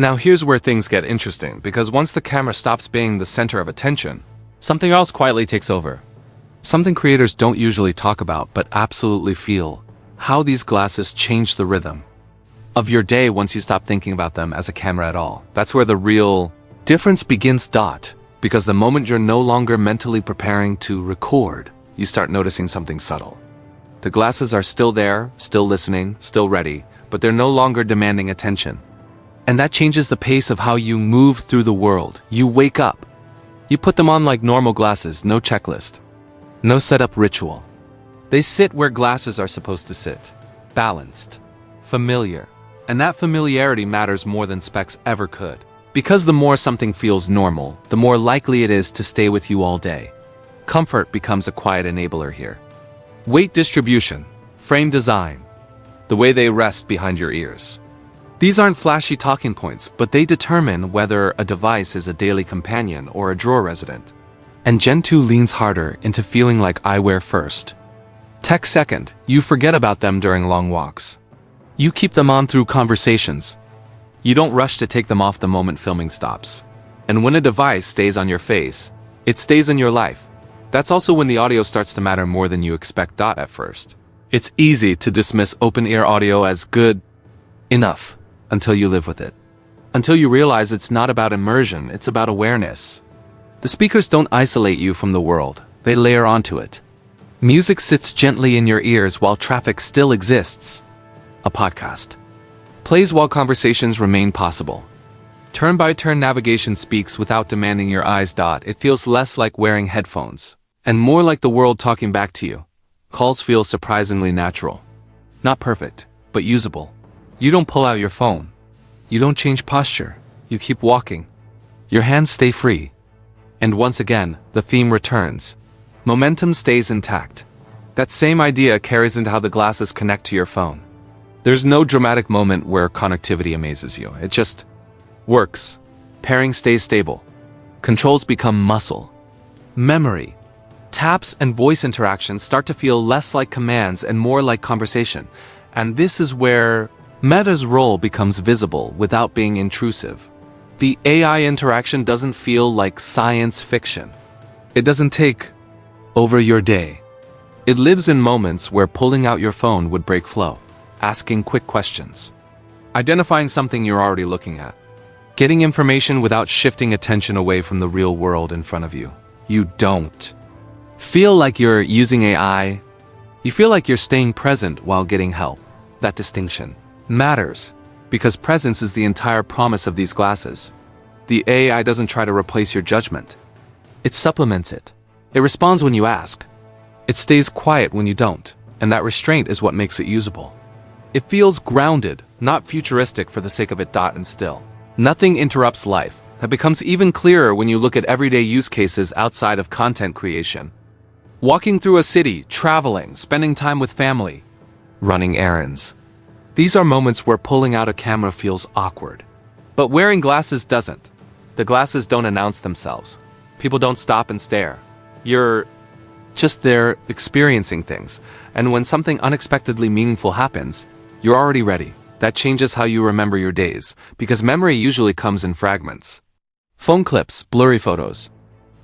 Now here's where things get interesting, because once the camera stops being the center of attention, something else quietly takes over. Something creators don't usually talk about but absolutely feel: how these glasses change the rhythm of your day once you stop thinking about them as a camera at all. That's where the real difference begins. Because the moment you're no longer mentally preparing to record, you start noticing something subtle. The glasses are still there, still listening, still ready, but they're no longer demanding attention. And that changes the pace of how you move through the world. You wake up. You put them on like normal glasses, no checklist, no setup ritual. They sit where glasses are supposed to sit. Balanced. Familiar. And that familiarity matters more than specs ever could. Because the more something feels normal, the more likely it is to stay with you all day. Comfort becomes a quiet enabler here. Weight distribution, frame design, the way they rest behind your ears. These aren't flashy talking points, but they determine whether a device is a daily companion or a drawer resident. And Gen 2 leans harder into feeling like eyewear first. Tech second. You forget about them during long walks. You keep them on through conversations. You don't rush to take them off the moment filming stops. And when a device stays on your face, it stays in your life. That's also when the audio starts to matter more than you expect. At first, it's easy to dismiss open-ear audio as good enough until you live with it. Until you realize it's not about immersion, it's about awareness. The speakers don't isolate you from the world, they layer onto it. Music sits gently in your ears while traffic still exists. A podcast plays while conversations remain possible. Turn-by-turn navigation speaks without demanding your eyes. It feels less like wearing headphones, and more like the world talking back to you. Calls feel surprisingly natural. Not perfect, but usable. You don't pull out your phone. You don't change posture. You keep walking. Your hands stay free. And once again, the theme returns. Momentum stays intact. That same idea carries into how the glasses connect to your phone. There's no dramatic moment where connectivity amazes you. It just works. Pairing stays stable. Controls become muscle. Memory. Taps and voice interactions start to feel less like commands and more like conversation. And this is where Meta's role becomes visible without being intrusive. The AI interaction doesn't feel like science fiction. It doesn't take over your day. It lives in moments where pulling out your phone would break flow. Asking quick questions. Identifying something you're already looking at. Getting information without shifting attention away from the real world in front of you. You don't feel like you're using AI. You feel like you're staying present while getting help. That distinction matters, because presence is the entire promise of these glasses. The AI doesn't try to replace your judgment. It supplements it. It responds when you ask. It stays quiet when you don't, and that restraint is what makes it usable. It feels grounded, not futuristic for the sake of it. And still, nothing interrupts life. That becomes even clearer when you look at everyday use cases outside of content creation. Walking through a city, traveling, spending time with family, running errands. These are moments where pulling out a camera feels awkward. But wearing glasses doesn't. The glasses don't announce themselves. People don't stop and stare. You're just there experiencing things. And when something unexpectedly meaningful happens, you're already ready. That changes how you remember your days, because memory usually comes in fragments. Phone clips, blurry photos,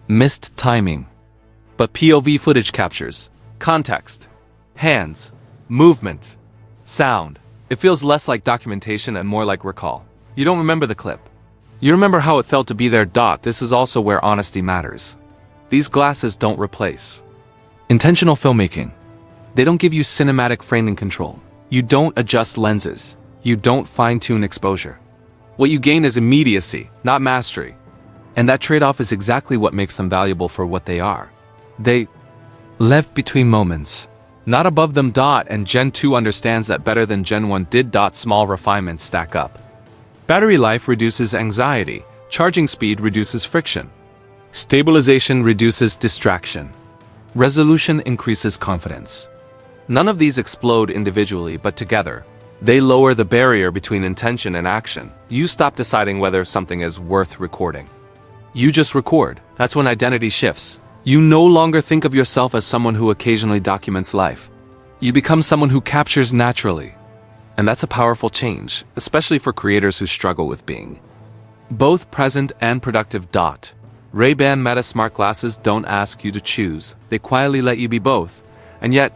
missed timing. But POV footage captures context, hands, movement, sound. It feels less like documentation and more like recall. You don't remember the clip. You remember how it felt to be there. This is also where honesty matters. These glasses don't replace intentional filmmaking. They don't give you cinematic framing control. You don't adjust lenses. You don't fine-tune exposure. What you gain is immediacy, not mastery. And that trade-off is exactly what makes them valuable for what they are. They live between moments, not above them. And Gen 2 understands that better than Gen 1 did. Small refinements stack up. Battery life reduces anxiety. Charging speed reduces friction. Stabilization reduces distraction. Resolution increases confidence. None of these explode individually, but together, they lower the barrier between intention and action. You stop deciding whether something is worth recording. You just record. That's when identity shifts. You no longer think of yourself as someone who occasionally documents life. You become someone who captures naturally. And that's a powerful change, especially for creators who struggle with being both present and productive. Ray-Ban Meta smart glasses don't ask you to choose, they quietly let you be both. And yet,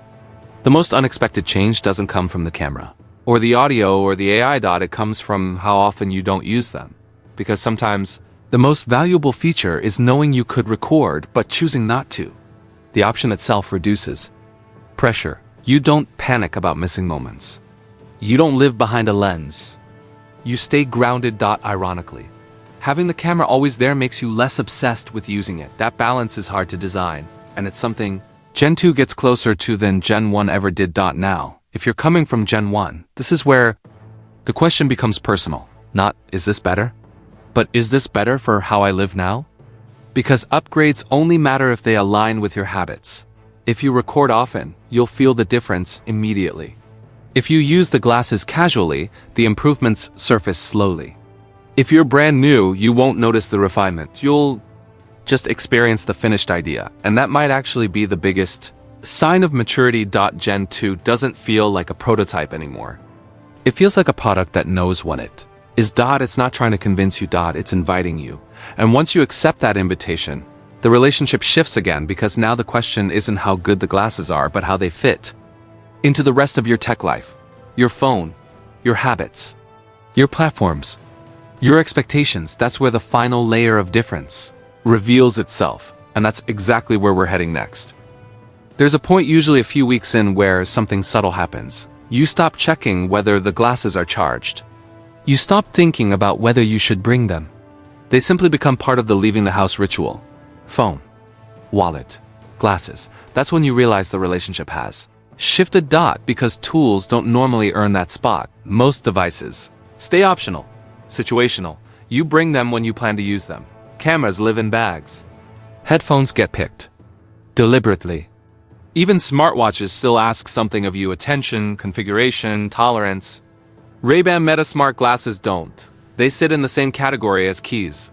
the most unexpected change doesn't come from the camera, or the audio, or the AI. It comes from how often you don't use them. Because sometimes, the most valuable feature is knowing you could record, but choosing not to. The option itself reduces pressure. You don't panic about missing moments. You don't live behind a lens. You stay grounded. Ironically, having the camera always there makes you less obsessed with using it. That balance is hard to design, and it's something Gen 2 gets closer to than Gen 1 ever did. Now, if you're coming from Gen 1, this is where the question becomes personal. Not, is this better? But is this better for how I live now? Because upgrades only matter if they align with your habits. If you record often, you'll feel the difference immediately. If you use the glasses casually, the improvements surface slowly. If you're brand new, you won't notice the refinement. You'll just experience the finished idea, and that might actually be the biggest sign of maturity. Gen 2 doesn't feel like a prototype anymore. It feels like a product that knows what it is. It's not trying to convince you. It's inviting you. And once you accept that invitation, the relationship shifts again, because now the question isn't how good the glasses are, but how they fit into the rest of your tech life, your phone, your habits, your platforms, your expectations. That's where the final layer of difference reveals itself, and that's exactly where we're heading next. There's a point, usually a few weeks in, where something subtle happens. You stop checking whether the glasses are charged. You stop thinking about whether you should bring them. They simply become part of the leaving the house ritual. Phone, wallet, glasses. That's when you realize the relationship has shifted. Because tools don't normally earn that spot. Most devices stay optional, situational. You bring them when you plan to use them. Cameras live in bags. Headphones get picked deliberately. Even smartwatches still ask something of you: attention, configuration, tolerance. Ray-Ban Meta smart glasses don't. They sit in the same category as keys.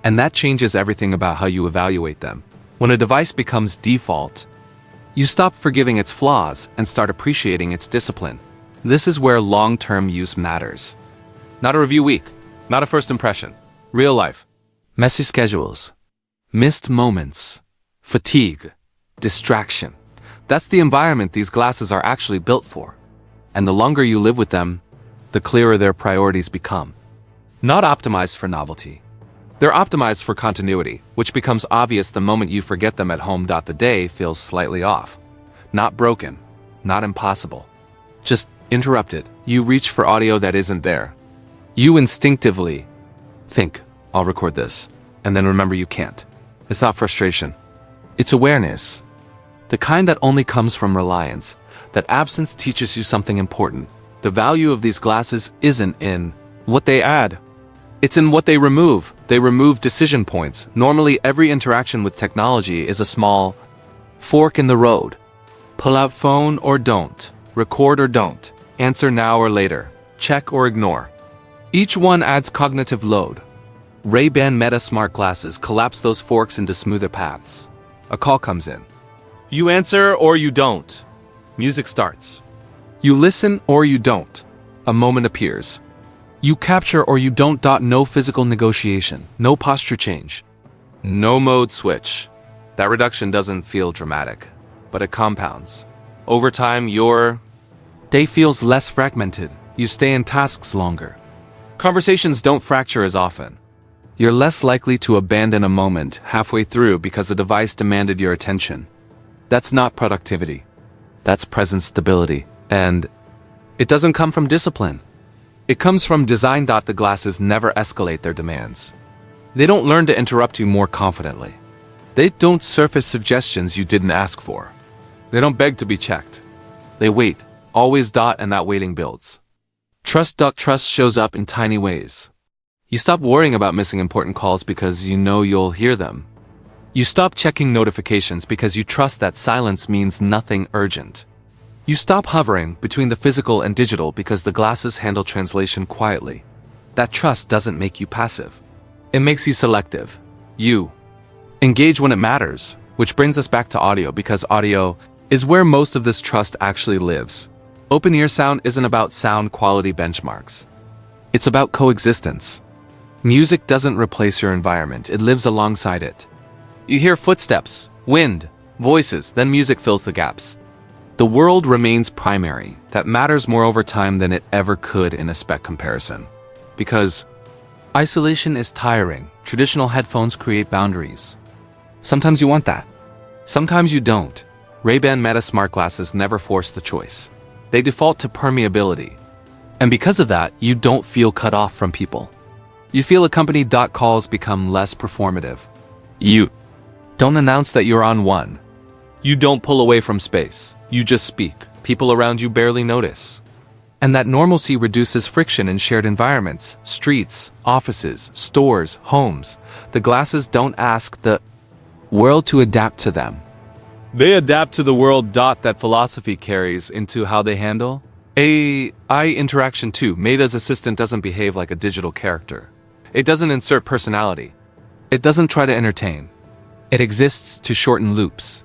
And that changes everything about how you evaluate them. When a device becomes default, you stop forgiving its flaws and start appreciating its discipline. This is where long-term use matters. Not a review week, not a first impression. Real life. Messy schedules, missed moments, fatigue, distraction. That's the environment these glasses are actually built for. And the longer you live with them, the clearer their priorities become. Not optimized for novelty. They're optimized for continuity, which becomes obvious the moment you forget them at home. The day feels slightly off. Not broken, not impossible. Just interrupted. You reach for audio that isn't there. You instinctively think, I'll record this, and then remember you can't. It's not frustration. It's awareness. The kind that only comes from reliance. That absence teaches you something important. The value of these glasses isn't in what they add. It's in what they remove. They remove decision points. Normally, every interaction with technology is a small fork in the road. Pull out phone or don't. Record or don't. Answer now or later. Check or ignore. Each one adds cognitive load. Ray-Ban Meta smart glasses collapse those forks into smoother paths. A call comes in. You answer or you don't. Music starts. You listen or you don't. A moment appears. You capture or you don't. No physical negotiation. No posture change. No mode switch. That reduction doesn't feel dramatic, but it compounds. Over time, your day feels less fragmented. You stay in tasks longer. Conversations don't fracture as often. You're less likely to abandon a moment halfway through because a device demanded your attention. That's not productivity. That's present stability. And it doesn't come from discipline. It comes from design. The glasses never escalate their demands. They don't learn to interrupt you more confidently. They don't surface suggestions you didn't ask for. They don't beg to be checked. They wait, always. And that waiting builds trust. Trust shows up in tiny ways. You stop worrying about missing important calls because you know you'll hear them. You stop checking notifications because you trust that silence means nothing urgent. You stop hovering between the physical and digital because the glasses handle translation quietly. That trust doesn't make you passive. It makes you selective. You engage when it matters, which brings us back to audio, because audio is where most of this trust actually lives. Open-ear sound isn't about sound quality benchmarks. It's about coexistence. Music doesn't replace your environment, it lives alongside it. You hear footsteps, wind, voices, then music fills the gaps. The world remains primary. That matters more over time than it ever could in a spec comparison. Because isolation is tiring. Traditional headphones create boundaries. Sometimes you want that. Sometimes you don't. Ray-Ban Meta smart glasses never force the choice. They default to permeability. And because of that, you don't feel cut off from people. You feel accompanied. Calls become less performative. You don't announce that you're on one. You don't pull away from space. You just speak. People around you barely notice. And that normalcy reduces friction in shared environments, streets, offices, stores, homes. The glasses don't ask the world to adapt to them. They adapt to the world. That philosophy carries into how they handle AI interaction too. Meta's assistant doesn't behave like a digital character. It doesn't insert personality. It doesn't try to entertain. It exists to shorten loops.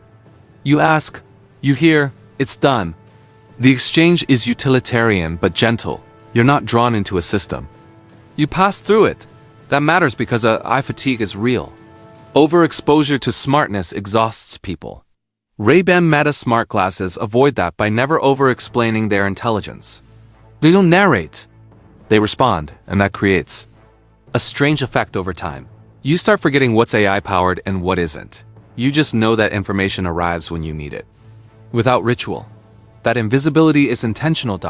You ask, you hear, it's done. The exchange is utilitarian but gentle. You're not drawn into a system. You pass through it. That matters because eye fatigue is real. Overexposure to smartness exhausts people. Ray-Ban Meta smart glasses avoid that by never over-explaining their intelligence. They don't narrate. They respond, and that creates a strange effect over time. You start forgetting what's AI-powered and what isn't. You just know that information arrives when you need it. Without ritual. That invisibility is intentional.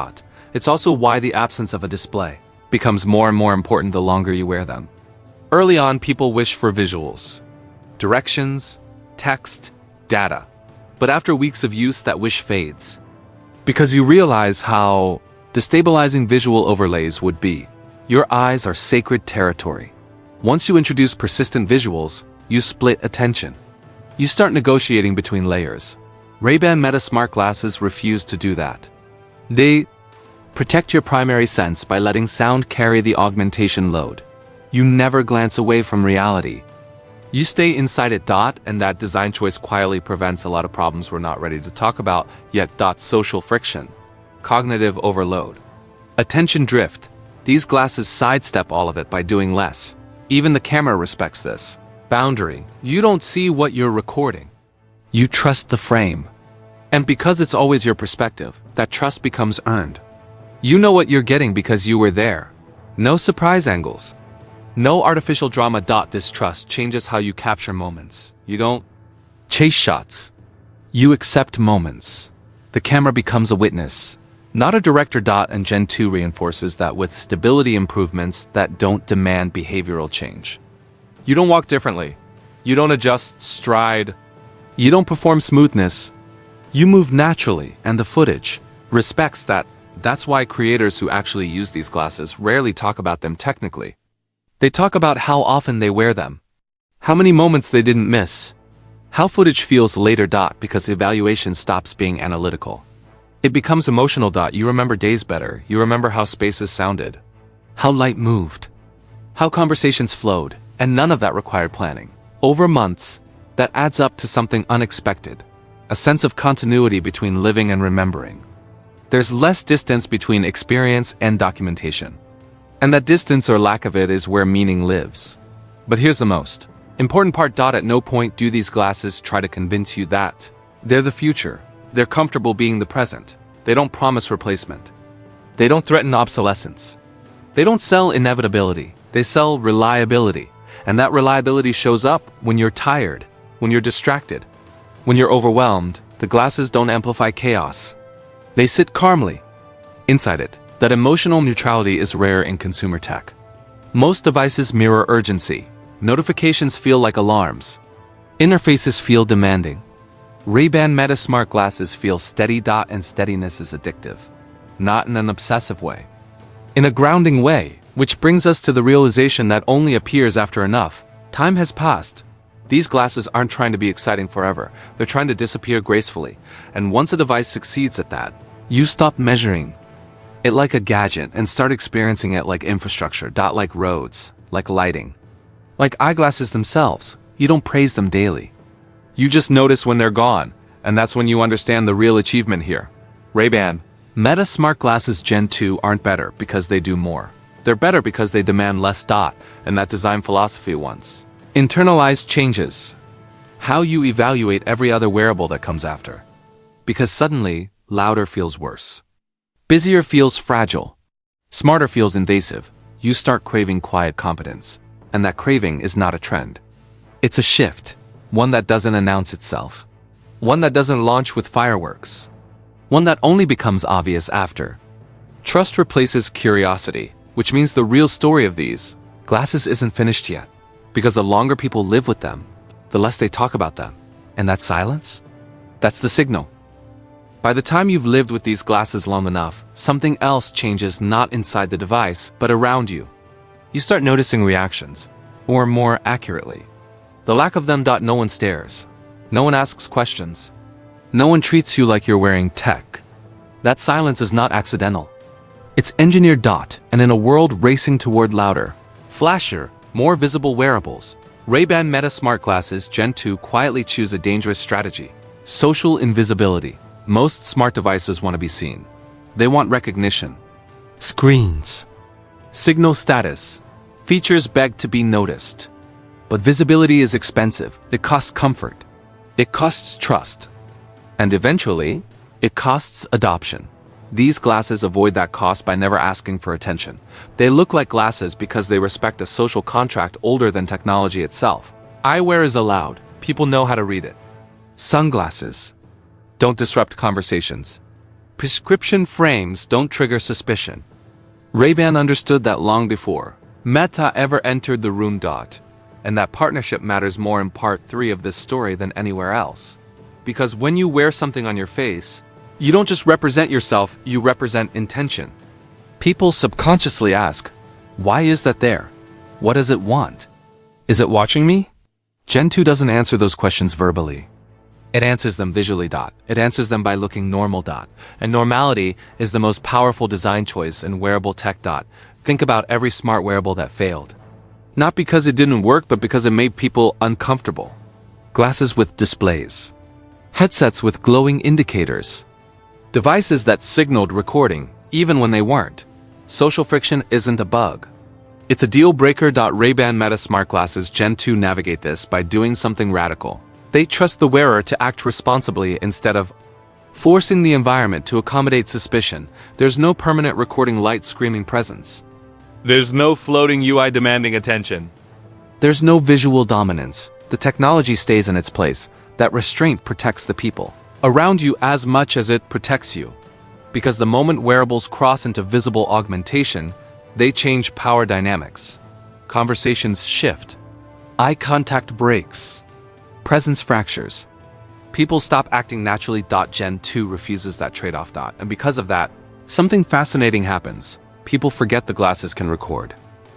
It's also why the absence of a display becomes more and more important the longer you wear them. Early on, people wish for visuals. Directions, text, data. But after weeks of use, that wish fades. Because you realize how destabilizing visual overlays would be. Your eyes are sacred territory. Once you introduce persistent visuals, you split attention. You start negotiating between layers. Ray-Ban Meta smart glasses refuse to do that. They protect your primary sense by letting sound carry the augmentation load. You never glance away from reality. You stay inside it. And that design choice quietly prevents a lot of problems we're not ready to talk about yet. Social friction, cognitive overload, attention drift. These glasses sidestep all of it by doing less. Even the camera respects this boundary. You don't see what you're recording. You trust the frame. And because it's always your perspective, that trust becomes earned. You know what you're getting because you were there. No surprise angles. No artificial drama. This trust changes how you capture moments. You don't chase shots. You accept moments. The camera becomes a witness, not a director. And Gen 2 reinforces that with stability improvements that don't demand behavioral change. You don't walk differently. You don't adjust stride. You don't perform smoothness. You move naturally, and the footage respects that. That's why creators who actually use these glasses rarely talk about them technically. They talk about how often they wear them, how many moments they didn't miss, how footage feels later. Because evaluation stops being analytical. It becomes emotional. You remember days better. You remember how spaces sounded, how light moved, how conversations flowed, and none of that required planning. Over months, that adds up to something unexpected, a sense of continuity between living and remembering. There's less distance between experience and documentation. And that distance or lack of it is where meaning lives. But here's the most important part. At no point do these glasses try to convince you that they're the future. They're comfortable being the present. They don't promise replacement. They don't threaten obsolescence. They don't sell inevitability. They sell reliability. And that reliability shows up when you're tired, when you're distracted, when you're overwhelmed. The glasses don't amplify chaos. They sit calmly inside it. That emotional neutrality is rare in consumer tech. Most devices mirror urgency. Notifications feel like alarms. Interfaces feel demanding. Ray-Ban Meta smart glasses feel steady. And steadiness is addictive. Not in an obsessive way. In a grounding way, which brings us to the realization that only appears after enough time has passed. These glasses aren't trying to be exciting forever. They're trying to disappear gracefully. And once a device succeeds at that, you stop measuring it like a gadget and start experiencing it like infrastructure. Like roads, like lighting, like eyeglasses themselves. You don't praise them daily. You just notice when they're gone, and that's when you understand the real achievement here. Ray-Ban Meta Smart Glasses Gen 2 aren't better because they do more. They're better because they demand less dot, and that design philosophy once. Internalized changes. How you evaluate every other wearable that comes after. Because suddenly, louder feels worse. Busier feels fragile. Smarter feels invasive. You start craving quiet competence. And that craving is not a trend. It's a shift. One that doesn't announce itself. One that doesn't launch with fireworks. One that only becomes obvious after. Trust replaces curiosity, which means the real story of these glasses isn't finished yet. Because the longer people live with them, the less they talk about them. And that silence? That's the signal. By the time you've lived with these glasses long enough, something else changes not inside the device, but around you. You start noticing reactions, or more accurately, the lack of them. No one stares. No one asks questions. No one treats you like you're wearing tech. That silence is not accidental. It's engineered. And in a world racing toward louder, flashier, more visible wearables, Ray-Ban Meta Smart Glasses Gen 2 quietly choose a dangerous strategy. Social invisibility. Most smart devices want to be seen. They want recognition. Screens. Signal status. Features beg to be noticed. But visibility is expensive. It costs comfort. It costs trust. And eventually, it costs adoption. These glasses avoid that cost by never asking for attention. They look like glasses because they respect a social contract older than technology itself. Eyewear is allowed. People know how to read it. Sunglasses don't disrupt conversations. Prescription frames don't trigger suspicion. Ray-Ban understood that long before Meta ever entered the room. And that partnership matters more in part 3 of this story than anywhere else. Because when you wear something on your face, you don't just represent yourself, you represent intention. People subconsciously ask, why is that there? What does it want? Is it watching me? Gen 2 doesn't answer those questions verbally. It answers them visually. It answers them by looking normal. And normality is the most powerful design choice in wearable tech. Think about every smart wearable that failed. Not because it didn't work, but because it made people uncomfortable. Glasses with displays. Headsets with glowing indicators. Devices that signaled recording, even when they weren't. Social friction isn't a bug. It's a deal breaker. Ray-Ban Meta Smart Glasses Gen 2 navigate this by doing something radical. They trust the wearer to act responsibly instead of forcing the environment to accommodate suspicion. There's no permanent recording light screaming presence. There's no floating UI demanding attention. There's no visual dominance. The technology stays in its place. That restraint protects the people around you as much as it protects you. Because the moment wearables cross into visible augmentation, they change power dynamics. Conversations shift. Eye contact breaks. Presence fractures. People stop acting naturally. Gen 2 refuses that trade-off. And because of that, something fascinating happens. People forget the glasses can record.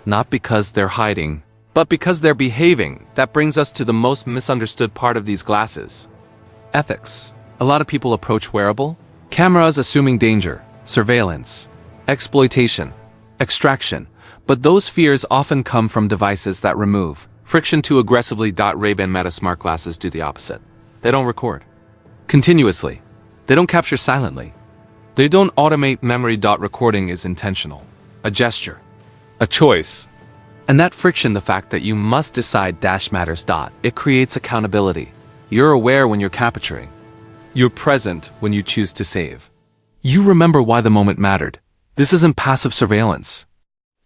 Not because they're hiding, but because they're behaving. That brings us to the most misunderstood part of these glasses. Ethics. A lot of people approach wearable cameras assuming danger, surveillance, exploitation, extraction. But those fears often come from devices that remove friction too aggressively. Ray-Ban Meta Smart Glasses do the opposite. They don't record continuously. They don't capture silently. They don't automate memory. Recording is intentional. A gesture. A choice. And that friction, the fact that you must decide matters. It creates accountability. You're aware when you're capturing. You're present when you choose to save. You remember why the moment mattered. This isn't passive surveillance.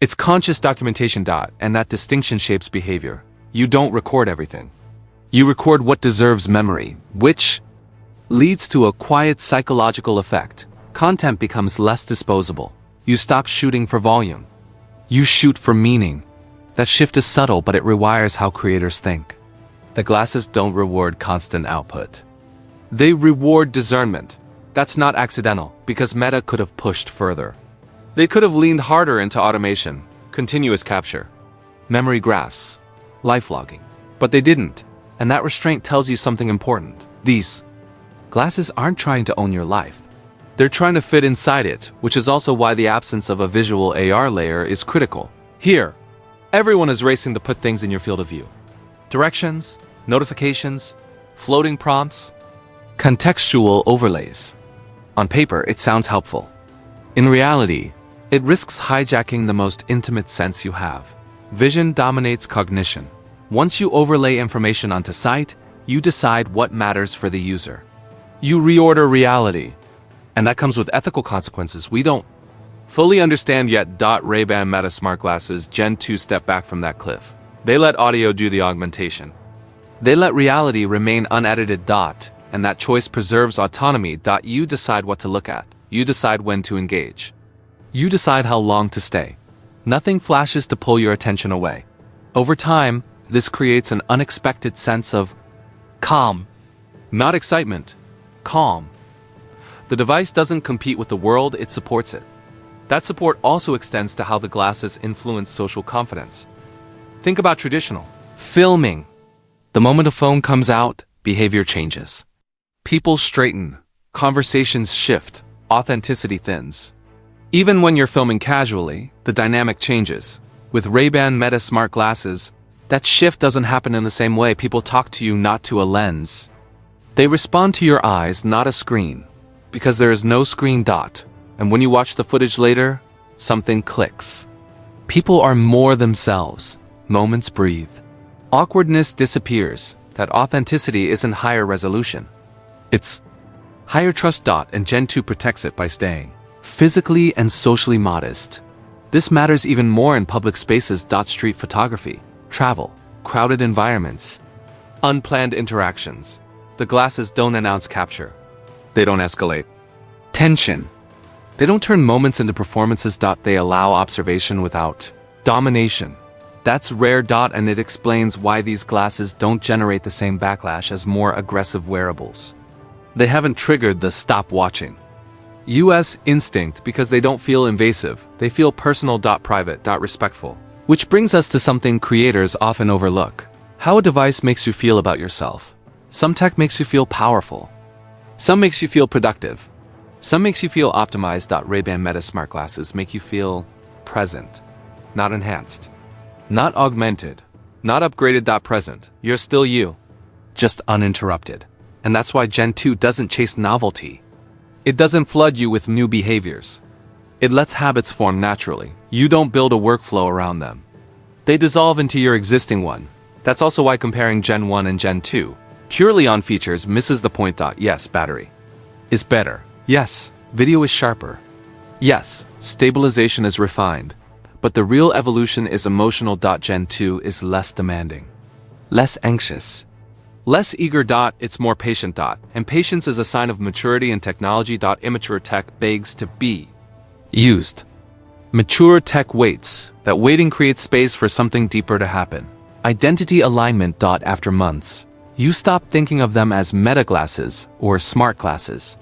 It's conscious documentation. And that distinction shapes behavior. You don't record everything. You record what deserves memory, which leads to a quiet psychological effect. Content becomes less disposable. You stop shooting for volume. You shoot for meaning. That shift is subtle, but it rewires how creators think. The glasses don't reward constant output. They reward discernment. That's not accidental, because Meta could have pushed further. They could have leaned harder into automation, continuous capture, memory graphs, life logging. But they didn't, and that restraint tells you something important. These glasses aren't trying to own your life. They're trying to fit inside it, which is also why the absence of a visual AR layer is critical. Here, everyone is racing to put things in your field of view. Directions, notifications, floating prompts, contextual overlays. On paper, it sounds helpful. In reality, it risks hijacking the most intimate sense you have. Vision dominates cognition. Once you overlay information onto sight, you decide what matters for the user. You reorder reality. And that comes with ethical consequences we don't fully understand yet. Ray-Ban Meta Smart Glasses Gen 2 step back from that cliff. They let audio do the augmentation. They let reality remain unedited. And that choice preserves autonomy. You decide what to look at. You decide when to engage. You decide how long to stay. Nothing flashes to pull your attention away. Over time, this creates an unexpected sense of calm. Not excitement, calm. The device doesn't compete with the world, it supports it. That support also extends to how the glasses influence social confidence. Think about traditional filming. The moment a phone comes out, behavior changes. People straighten, conversations shift, authenticity thins. Even when you're filming casually, the dynamic changes. With Ray-Ban Meta Smart Glasses, that shift doesn't happen in the same way. People talk to you not to a lens. They respond to your eyes, not a screen. Because there is no screen. And when you watch the footage later, something clicks. People are more themselves. Moments breathe. Awkwardness disappears. That authenticity isn't higher resolution. It's higher trust. And Gen 2 protects it by staying physically and socially modest. This matters even more in public spaces. Street photography, travel, crowded environments, unplanned interactions. The glasses don't announce capture. They don't escalate tension. They don't turn moments into performances. They allow observation without domination. That's rare. And it explains why these glasses don't generate the same backlash as more aggressive wearables. They haven't triggered the stop watching US instinct because they don't feel invasive. They feel personal. Private. Respectful. Which brings us to something creators often overlook. How a device makes you feel about yourself. Some tech makes you feel powerful. Some makes you feel productive. Some makes you feel optimized. Ray-Ban Meta Smart Glasses make you feel present, not enhanced, not augmented, not upgraded. Present. You're still you, just uninterrupted. And that's why Gen 2 doesn't chase novelty. It doesn't flood you with new behaviors. It lets habits form naturally. You don't build a workflow around them. They dissolve into your existing one. That's also why comparing Gen 1 and Gen 2 purely on features misses the point. Yes, battery is better. Yes, video is sharper. Yes, stabilization is refined. But the real evolution is emotional. Gen 2 is less demanding, less anxious, less eager. It's more patient. And patience is a sign of maturity in technology. Immature tech begs to be used. Mature tech waits. That waiting creates space for something deeper to happen. Identity alignment. After months, you stop thinking of them as meta glasses or smart glasses.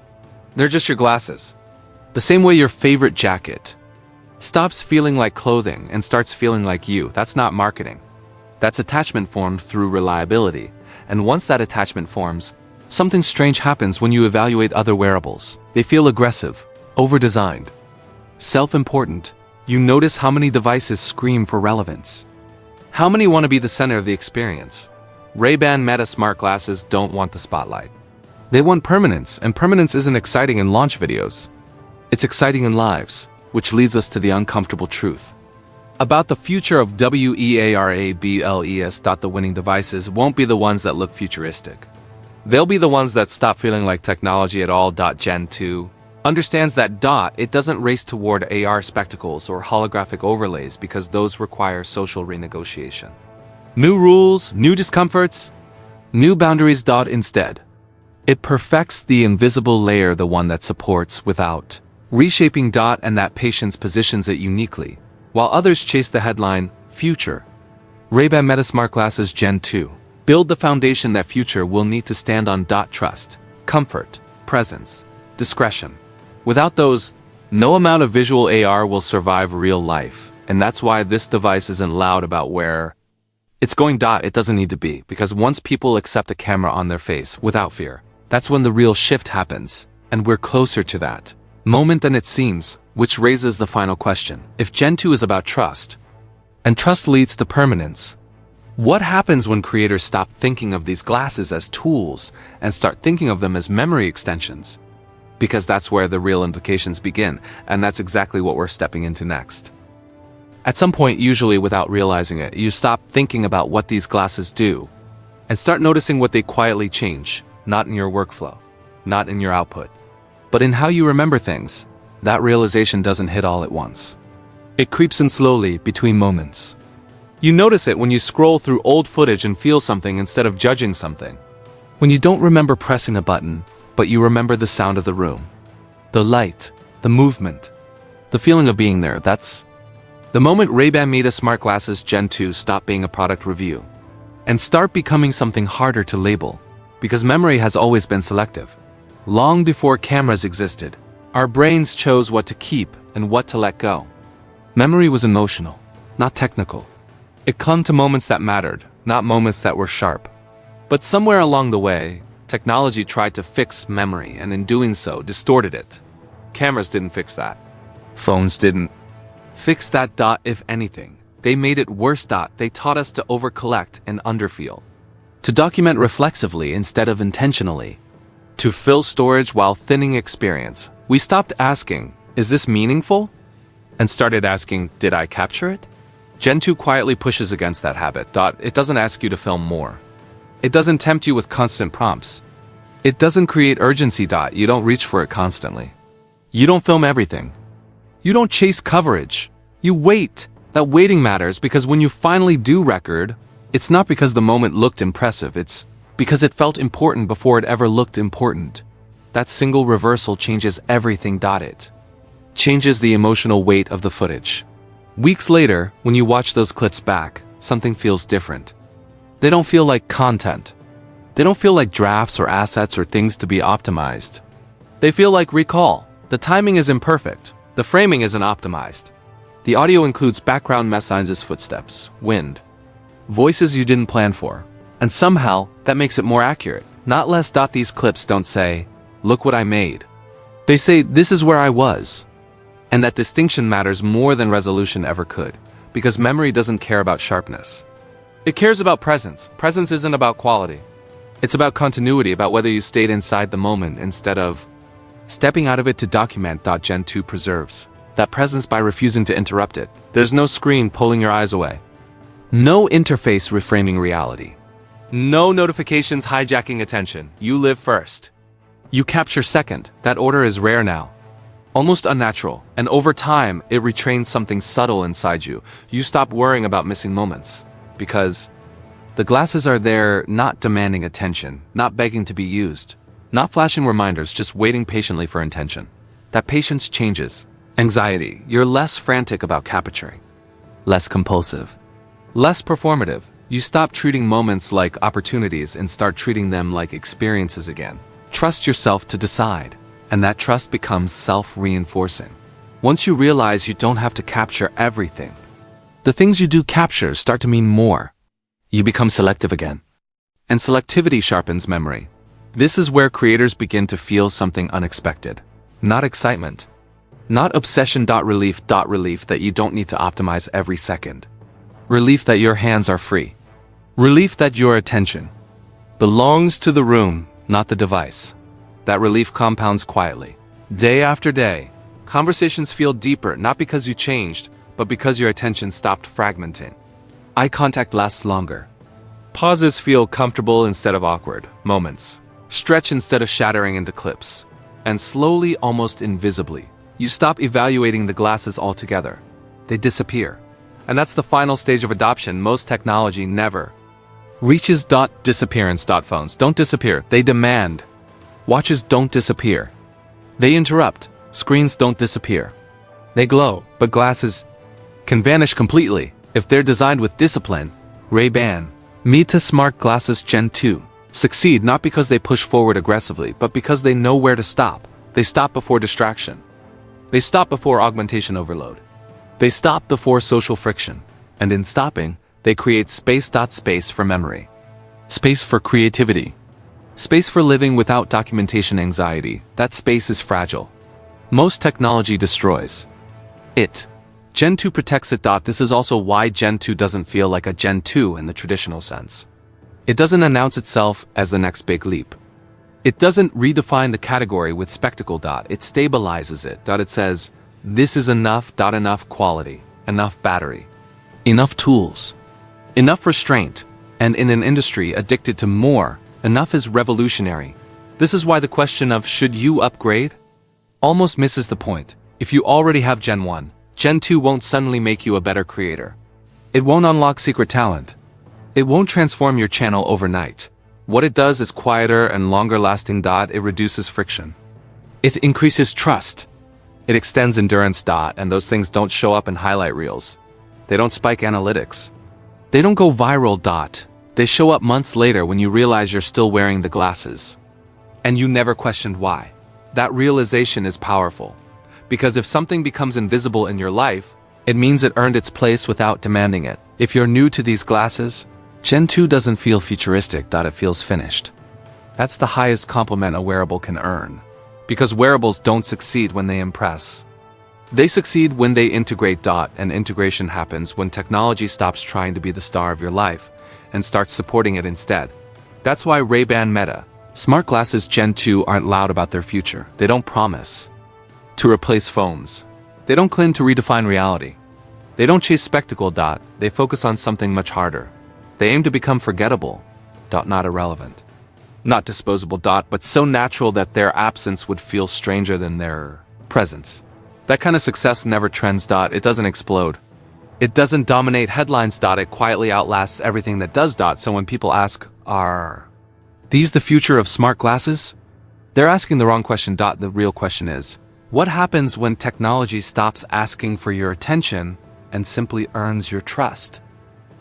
They're just your glasses. The same way your favorite jacket stops feeling like clothing and starts feeling like you. That's not marketing. That's attachment formed through reliability. And once that attachment forms, something strange happens when you evaluate other wearables. They feel aggressive, over-designed, self-important. You notice how many devices scream for relevance. How many want to be the center of the experience? Ray-Ban Meta Smart Glasses don't want the spotlight. They want permanence, and permanence isn't exciting in launch videos. It's exciting in lives, which leads us to the uncomfortable truth about the future of wearables. The winning devices won't be the ones that look futuristic. They'll be the ones that stop feeling like technology at all. Gen 2 understands that. It doesn't race toward AR spectacles or holographic overlays because those require social renegotiation. New rules, new discomforts, new boundaries. Instead, it perfects the invisible layer, the one that supports without reshaping. And that patience positions it uniquely. While others chase the headline, future, Ray-Ban Meta Smart Glasses Gen 2 build the foundation that future will need to stand on. Trust, comfort, presence, discretion. Without those, no amount of visual AR will survive real life. And that's why this device isn't loud about where it's going. It doesn't need to be, because once people accept a camera on their face without fear, that's when the real shift happens. And we're closer to that moment than it seems, which raises the final question. If Gen 2 is about trust, and trust leads to permanence, what happens when creators stop thinking of these glasses as tools and start thinking of them as memory extensions? Because that's where the real implications begin, and that's exactly what we're stepping into next. At some point, usually without realizing it, you stop thinking about what these glasses do, and start noticing what they quietly change, not in your workflow, not in your output, but in how you remember things. That realization doesn't hit all at once. It creeps in slowly between moments. You notice it when you scroll through old footage and feel something instead of judging something. When you don't remember pressing a button, but you remember the sound of the room, the light, the movement, the feeling of being there. That's the moment Ray-Ban Meta Smart Glasses Gen 2 stop being a product review and start becoming something harder to label, because memory has always been selective. Long before cameras existed, our brains chose what to keep and what to let go. Memory was emotional, not technical. It clung to moments that mattered, not moments that were sharp. But somewhere along the way, technology tried to fix memory, and in doing so, distorted it. Cameras didn't fix that. Phones didn't fix that. If anything, they made it worse. They taught us to overcollect and underfeel, to document reflexively instead of intentionally, to fill storage while thinning experience. We stopped asking, is this meaningful? And started asking, did I capture it? Gen 2 quietly pushes against that habit. It doesn't ask you to film more. It doesn't tempt you with constant prompts. It doesn't create urgency. You don't reach for it constantly. You don't film everything. You don't chase coverage. You wait. That waiting matters, because when you finally do record, it's not because the moment looked impressive, it's because it felt important before it ever looked important. That single reversal changes everything. It changes the emotional weight of the footage. Weeks later, when you watch those clips back, something feels different. They don't feel like content. They don't feel like drafts or assets or things to be optimized. They feel like recall. The timing is imperfect. The framing isn't optimized. The audio includes background messengers, footsteps, wind, voices you didn't plan for. And somehow, that makes it more accurate, not less. These clips don't say, look what I made. They say, this is where I was. And that distinction matters more than resolution ever could, because memory doesn't care about sharpness. It cares about presence. Presence isn't about quality. It's about continuity, about whether you stayed inside the moment instead of stepping out of it to document. Gen 2 preserves that presence by refusing to interrupt it. There's no screen pulling your eyes away. No interface reframing reality. No notifications hijacking attention. You live first. You capture second. That order is rare now. Almost unnatural. And over time, it retrains something subtle inside you. You stop worrying about missing moments. Because the glasses are there, not demanding attention, not begging to be used, not flashing reminders, just waiting patiently for intention. That patience changes. Anxiety. You're less frantic about capturing, less compulsive, less performative. You stop treating moments like opportunities and start treating them like experiences again. Trust yourself to decide, and that trust becomes self-reinforcing. Once you realize you don't have to capture everything, the things you do capture start to mean more. You become selective again. And selectivity sharpens memory. This is where creators begin to feel something unexpected. Not excitement. Not obsession. Relief that you don't need to optimize every second. Relief that your hands are free. Relief that your attention belongs to the room, not the device. That relief compounds quietly. Day after day, conversations feel deeper, not because you changed, but because your attention stopped fragmenting. Eye contact lasts longer. Pauses feel comfortable instead of awkward. Moments stretch instead of shattering into clips. And slowly, almost invisibly, you stop evaluating the glasses altogether. They disappear. And that's the final stage of adoption. Most technology never reaches. Disappearance. Phones don't disappear. They demand. Watches don't disappear. They interrupt. Screens don't disappear. They glow, but glasses can vanish completely if they're designed with discipline. Ray-Ban Meta Smart Glasses Gen 2 succeed not because they push forward aggressively, but because they know where to stop. They stop before distraction. They stop before augmentation overload. They stop before social friction. And in stopping, they create space. Space for memory. Space for creativity. Space for living without documentation anxiety. That space is fragile. Most technology destroys it. Gen 2 protects it. This is also why Gen 2 doesn't feel like a Gen 2 in the traditional sense. It doesn't announce itself as the next big leap. It doesn't redefine the category with spectacle. It stabilizes it. It says, this is enough. Enough quality, enough battery, enough tools, enough restraint. And in an industry addicted to more, enough is revolutionary. This is why the question of should you upgrade almost misses the point. If you already have Gen 1, Gen 2 won't suddenly make you a better creator. It won't unlock secret talent. It won't transform your channel overnight. What it does is quieter and longer lasting. It reduces friction. It increases trust. It extends endurance. And those things don't show up in highlight reels. They don't spike analytics. They don't go viral. They show up months later when you realize you're still wearing the glasses. And you never questioned why. That realization is powerful. Because if something becomes invisible in your life, it means it earned its place without demanding it. If you're new to these glasses, Gen 2 doesn't feel futuristic. It feels finished. That's the highest compliment a wearable can earn. Because wearables don't succeed when they impress. They succeed when they integrate. And integration happens when technology stops trying to be the star of your life and starts supporting it instead. That's why Ray-Ban Meta smart glasses Gen 2 aren't loud about their future. They don't promise to replace phones. They don't claim to redefine reality. They don't chase spectacle. They focus on something much harder. They aim to become forgettable. Not irrelevant. Not disposable. But so natural that their absence would feel stranger than their presence. That kind of success never trends. It doesn't explode. It doesn't dominate headlines. It quietly outlasts everything that does. So when people ask, are these the future of smart glasses? They're asking the wrong question. The real question is, what happens when technology stops asking for your attention and simply earns your trust?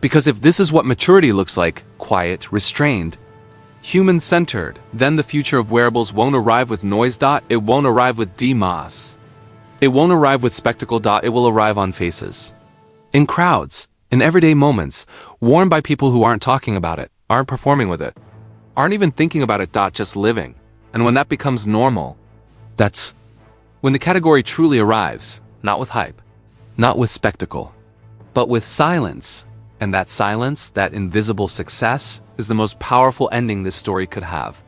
Because if this is what maturity looks like, quiet, restrained, human-centered, then the future of wearables won't arrive with noise. It won't arrive with DMOS. It won't arrive with spectacle. It will arrive on faces. In crowds, in everyday moments, worn by people who aren't talking about it, aren't performing with it, aren't even thinking about it. Just living. And when that becomes normal, that's when the category truly arrives, not with hype, not with spectacle, but with silence. And that silence, that invisible success, is the most powerful ending this story could have.